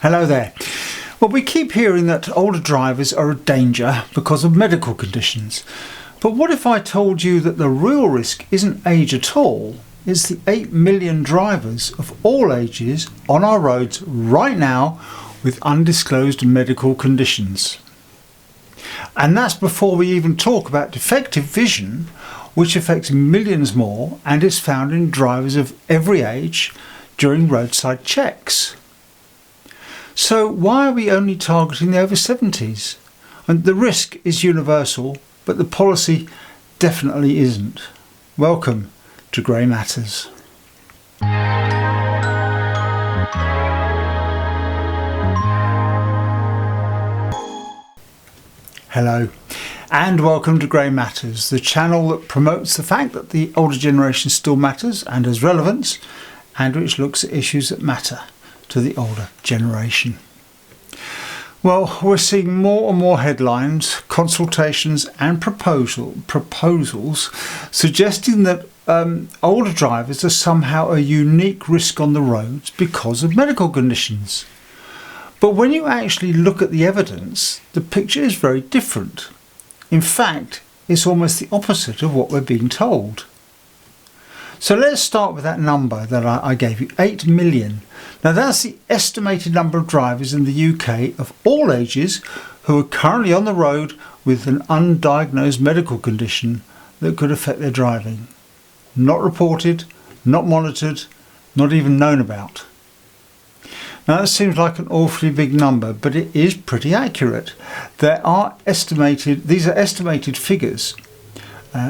Hello there. Well, we keep hearing that older drivers are a danger because of medical conditions. But what if I told you that the real risk isn't age at all? It's the 8 million drivers of all ages on our roads right now with undisclosed medical conditions. And that's before we even talk about defective vision, which affects millions more and is found in drivers of every age during roadside checks. So why are we only targeting the over 70s? And the risk is universal, but the policy definitely isn't. Welcome to Grey Matters. Hello, and welcome to Grey Matters, the channel that promotes the fact that the older generation still matters and has relevance, and which looks at issues that matter to the older generation. Well, we're seeing more and more headlines, consultations and proposals suggesting that older drivers are somehow a unique risk on the roads because of medical conditions. But when you actually look at the evidence, the picture is very different. In fact, it's almost the opposite of what we're being told. So let's start with that number that I gave you, 8 million. Now that's the estimated number of drivers in the UK of all ages who are currently on the road with an undiagnosed medical condition that could affect their driving. Not reported, not monitored, not even known about. Now that seems like an awfully big number, but it is pretty accurate. These are estimated figures.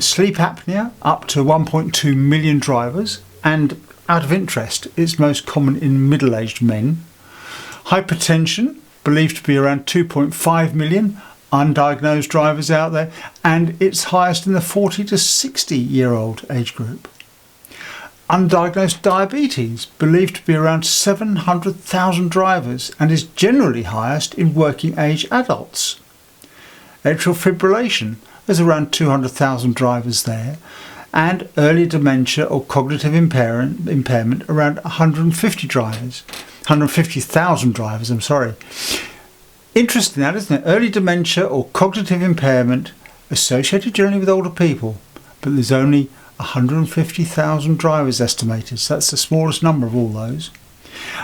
Sleep apnea, up to 1.2 million drivers, and out of interest, it's most common in middle-aged men. Hypertension, believed to be around 2.5 million undiagnosed drivers out there, and it's highest in the 40 to 60-year-old age group. Undiagnosed diabetes, believed to be around 700,000 drivers, and is generally highest in working-age adults. Atrial fibrillation, there's around 200,000 drivers there, and early dementia or cognitive impairment around 150,000 drivers, Interesting that, isn't it? Early dementia or cognitive impairment associated generally with older people, but there's only 150,000 drivers estimated, so that's the smallest number of all those.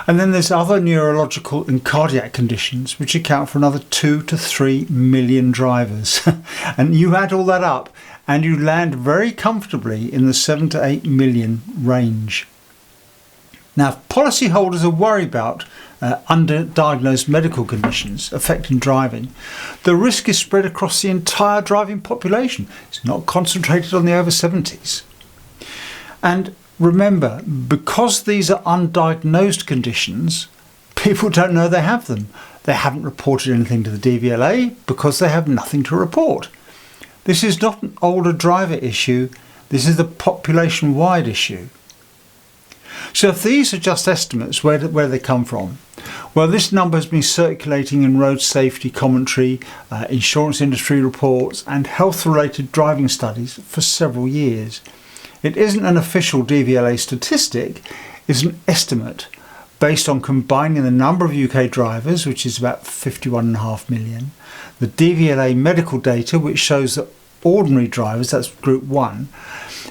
And then there's other neurological and cardiac conditions which account for another 2 to 3 million drivers. And you add all that up and you land very comfortably in the 7 to 8 million range. Now, if policyholders are worried about underdiagnosed medical conditions affecting driving, the risk is spread across the entire driving population. It's not concentrated on the over 70s. And remember, because these are undiagnosed conditions, people don't know they have them. They haven't reported anything to the DVLA because they have nothing to report. This is not an older driver issue, this is a population-wide issue. So if these are just estimates, where do they come from? Well, this number has been circulating in road safety commentary, insurance industry reports and health-related driving studies for several years. It isn't an official DVLA statistic, it's an estimate based on combining the number of UK drivers, which is about 51.5 million, the DVLA medical data, which shows that ordinary drivers, that's group 1,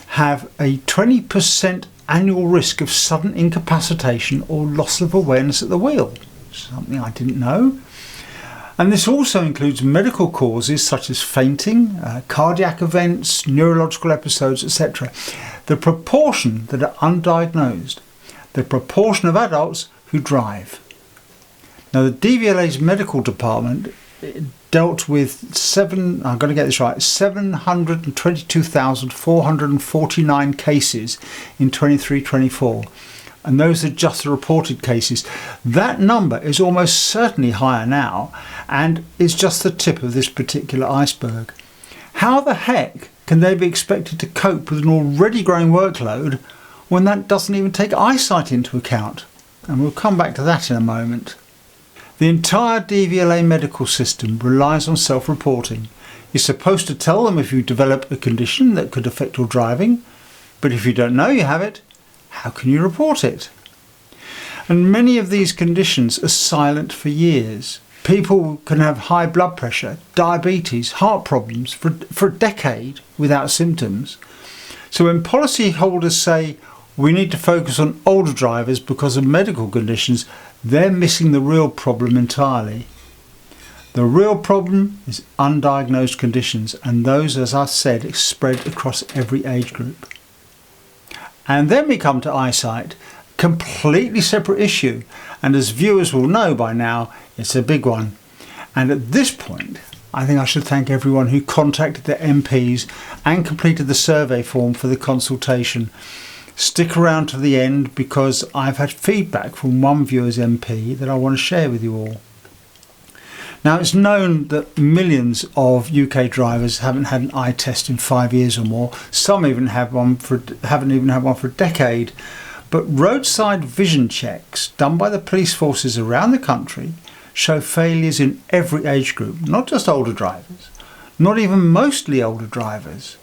have a 20% annual risk of sudden incapacitation or loss of awareness at the wheel. Something I didn't know. And this also includes medical causes such as fainting, cardiac events, neurological episodes, etc. The proportion that are undiagnosed, the proportion of adults who drive. Now the DVLA's medical department dealt with 722,449 cases in 23-24. And those are just the reported cases. That number is almost certainly higher now and is just the tip of this particular iceberg. How the heck can they be expected to cope with an already growing workload when that doesn't even take eyesight into account? And we'll come back to that in a moment. The entire DVLA medical system relies on self-reporting. You're supposed to tell them if you develop a condition that could affect your driving, but if you don't know you have it, how can you report it? And many of these conditions are silent for years. People can have high blood pressure, diabetes, heart problems for a decade without symptoms. So when policyholders say we need to focus on older drivers because of medical conditions, they're missing the real problem entirely. The real problem is undiagnosed conditions, and those, as I said, spread across every age group. And then we come to eyesight, completely separate issue, and as viewers will know by now, it's a big one. And at this point, I think I should thank everyone who contacted their MPs and completed the survey form for the consultation. Stick around to the end because I've had feedback from one viewer's MP that I want to share with you all. Now, it's known that millions of UK drivers haven't had an eye test in 5 years or more. Some even haven't even had one for a decade. But roadside vision checks done by the police forces around the country show failures in every age group, not just older drivers, not even mostly older drivers.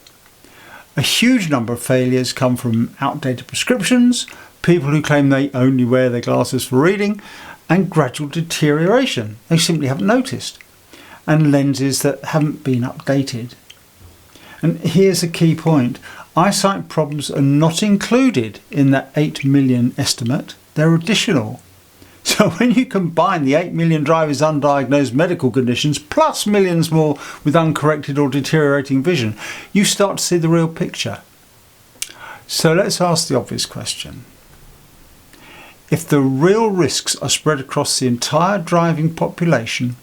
A huge number of failures come from outdated prescriptions, people who claim they only wear their glasses for reading, and gradual deterioration they simply haven't noticed, and lenses that haven't been updated. And here's a key point: eyesight problems are not included in that 8 million estimate, they're additional. So when you combine the 8 million drivers' undiagnosed medical conditions plus millions more with uncorrected or deteriorating vision, you start to see the real picture. So let's ask the obvious question. If the real risks are spread across the entire driving population,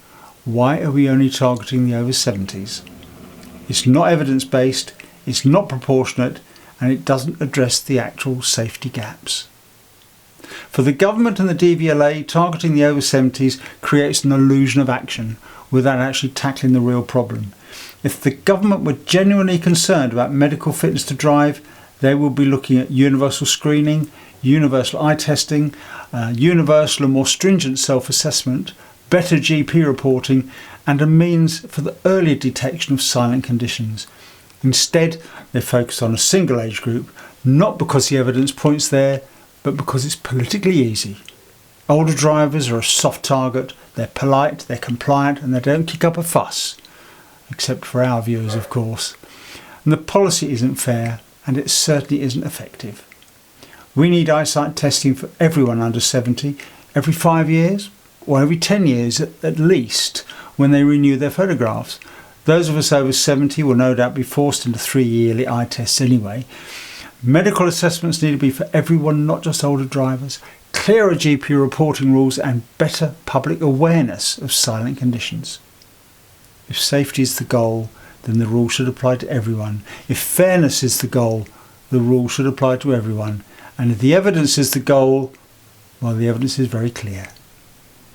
why are we only targeting the over 70s? It's not evidence-based, it's not proportionate, and it doesn't address the actual safety gaps. For the government and the DVLA, targeting the over 70s creates an illusion of action without actually tackling the real problem. If the government were genuinely concerned about medical fitness to drive, they will be looking at universal screening, universal eye testing, universal and more stringent self-assessment, better GP reporting, and a means for the earlier detection of silent conditions. Instead, they focus on a single age group, not because the evidence points there, but because it's politically easy. Older drivers are a soft target, they're polite, they're compliant, and they don't kick up a fuss. Except for our viewers, of course. And the policy isn't fair, and it certainly isn't effective. We need eyesight testing for everyone under 70, every 5 years, or every 10 years at least, when they renew their photographs. Those of us over 70 will no doubt be forced into 3-yearly eye tests anyway. Medical assessments need to be for everyone, not just older drivers, clearer GP reporting rules, and better public awareness of silent conditions. If safety is the goal, then the rule should apply to everyone. If fairness is the goal, the rule should apply to everyone. And if the evidence is the goal, well, the evidence is very clear.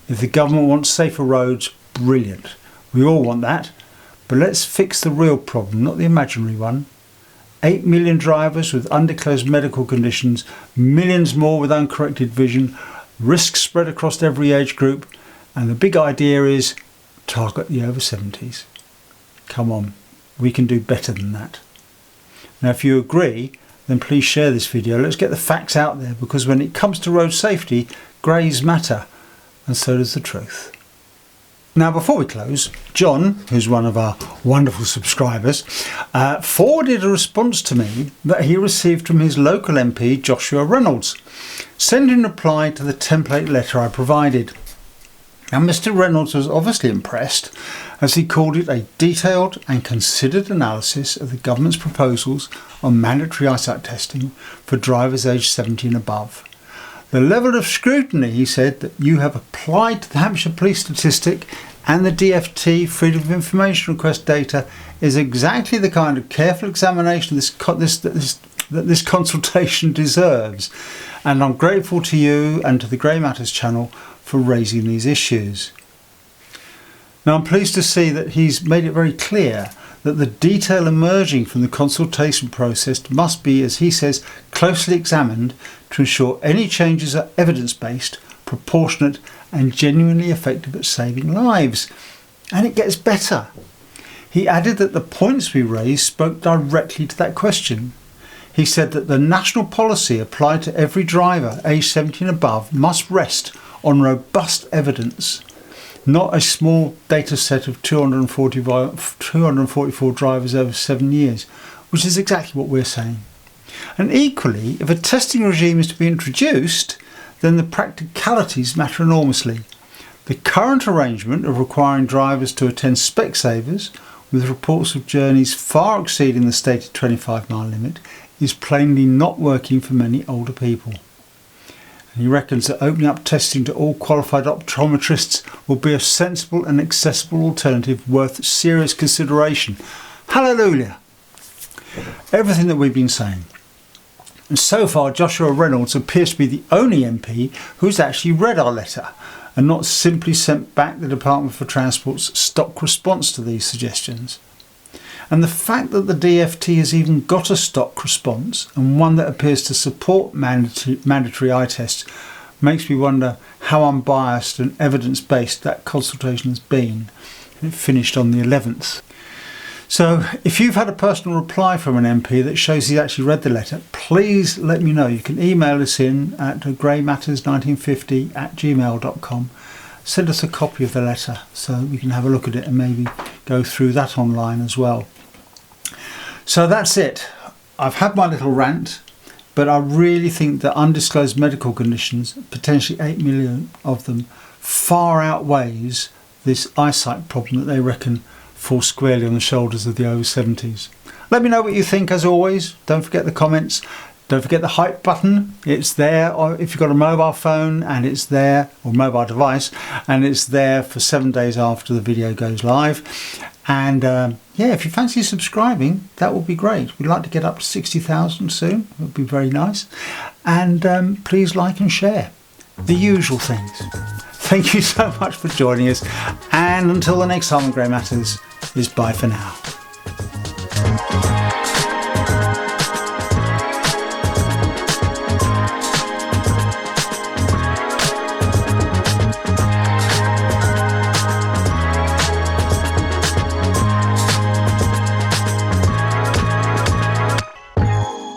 If the government wants safer roads, brilliant. We all want that. But let's fix the real problem, not the imaginary one. 8 million drivers with undisclosed medical conditions, millions more with uncorrected vision, risks spread across every age group, and the big idea is target the over 70s. Come on, we can do better than that. Now, if you agree, then please share this video. Let's get the facts out there, because when it comes to road safety, greys matter, and so does the truth. Now, before we close, John, who's one of our wonderful subscribers, forwarded a response to me that he received from his local MP, Joshua Reynolds, sending in reply to the template letter I provided. Now, Mr. Reynolds was obviously impressed, as he called it a detailed and considered analysis of the government's proposals on mandatory eyesight testing for drivers aged 70 and above. The level of scrutiny, he said, that you have applied to the Hampshire Police statistic and the DFT Freedom of Information Request data is exactly the kind of careful examination that this consultation deserves. And I'm grateful to you and to the Grey Matters channel for raising these issues. Now, I'm pleased to see that he's made it very clear that the detail emerging from the consultation process must be, as he says, closely examined to ensure any changes are evidence-based, proportionate, and genuinely effective at saving lives. And it gets better. He added that the points we raised spoke directly to that question. He said that the national policy applied to every driver aged 70 and above must rest on robust evidence, not a small data set of 244 drivers over 7 years, which is exactly what we're saying. And equally, if a testing regime is to be introduced, then the practicalities matter enormously. The current arrangement of requiring drivers to attend Specsavers, with reports of journeys far exceeding the stated 25-mile limit, is plainly not working for many older people. And he reckons that opening up testing to all qualified optometrists will be a sensible and accessible alternative worth serious consideration. Hallelujah! Everything that we've been saying. And so far, Joshua Reynolds appears to be the only MP who's actually read our letter and not simply sent back the Department for Transport's stock response to these suggestions. And the fact that the DFT has even got a stock response, and one that appears to support mandatory eye tests, makes me wonder how unbiased and evidence-based that consultation has been. It finished on the 11th. So if you've had a personal reply from an MP that shows he's actually read the letter, please let me know. You can email us in at greymatters1950@gmail.com. Send us a copy of the letter so we can have a look at it and maybe go through that online as well. So that's it. I've had my little rant, but I really think that undisclosed medical conditions, potentially 8 million of them, far outweighs this eyesight problem that they reckon falls squarely on the shoulders of the over 70s. Let me know what you think as always. Don't forget the comments. Don't forget the hype button. It's there if you've got a mobile phone, and it's there, or mobile device, and it's there for 7 days after the video goes live. And yeah, if you fancy subscribing, that would be great. We'd like to get up to 60,000 soon. It would be very nice. And please like and share. The usual things. Thank you so much for joining us. And until the next time on Grey Matters, is bye for now.